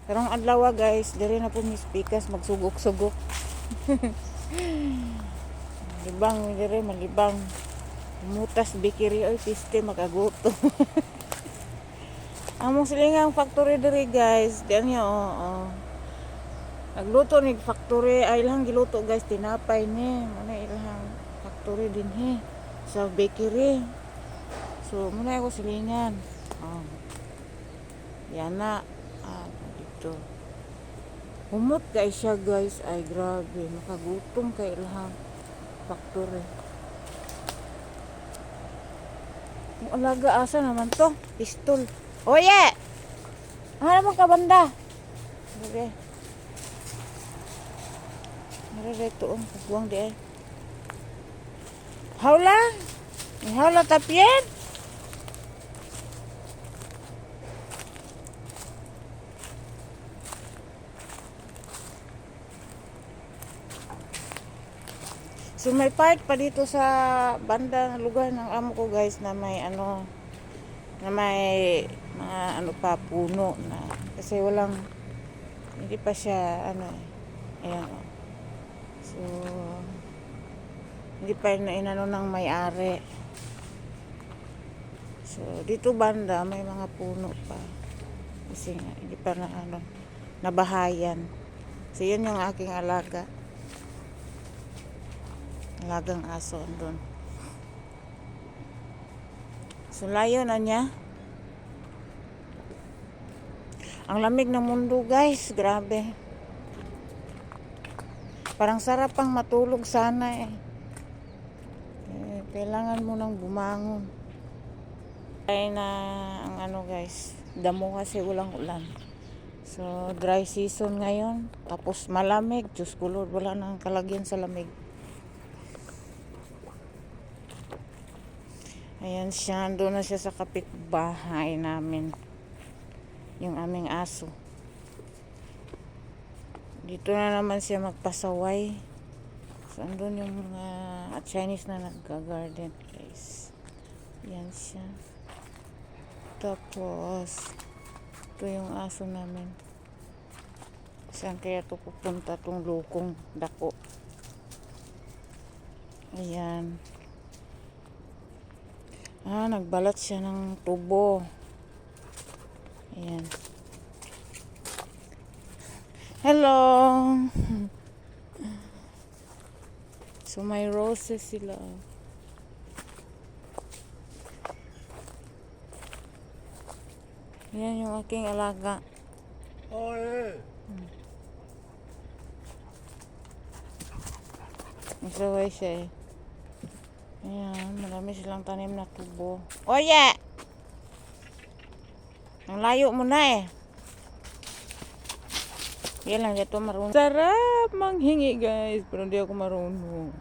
Karong adlaw guys, diri na po mis pikas magsugok-sugok. Libang diri malibang. Mutas bikiri oy piste makaguto. Among silingang factory diri guys, diyan niya Nagluto ni factory ay ilang giluto guys tinapay ni. Muna ilang factory din he sa bakery. So muna ako silingan. Yan na. Dito. Humot guys siya guys. Ay grabe. Makagutom kay ilang factory. Alaga asa naman to. Pistol. Oye! Ano naman ka banda? Okay. Nare-reto ang pagbuang di ay. Hawla? May hawla tapien? So may park pa dito sa banda ng lugar ng amo ko guys na may na may mga pa puno na kasi hindi pa siya ayan. So hindi pa inano ng may-ari. So dito banda may mga puno pa kasi nga hindi pa nabahayan. So yun yung aking alagang aso doon. So layo na niya. Ang lamig ng mundo guys, grabe. Parang sarap pang matulog sana kailangan mo nang bumangon. Ay na ang guys, damo kasi ulang-ulan. So dry season ngayon, tapos malamig, Diyos ko Lord, wala nang kalagyan sa lamig. Ayan siya, doon na siya sa kapitbahay namin. Yung aming aso. Dito na naman siya magpasaway. So, andun yung mga Chinese na nagga-garden guys. Ayan siya. Tapos, ito yung aso namin. Saan kaya ito pupunta itong lukong dako? Ayan. Nagbalat siya ng tubo. Ayan. Hello! So, may roses sila. Ayan yung aking alaga. Nagsaway siya Ayan, marami silang tanim na tubo. Oye! Ang layo mo na Yan lang, dito marunong. Sarap manghingi guys, pero hindi ako marunong.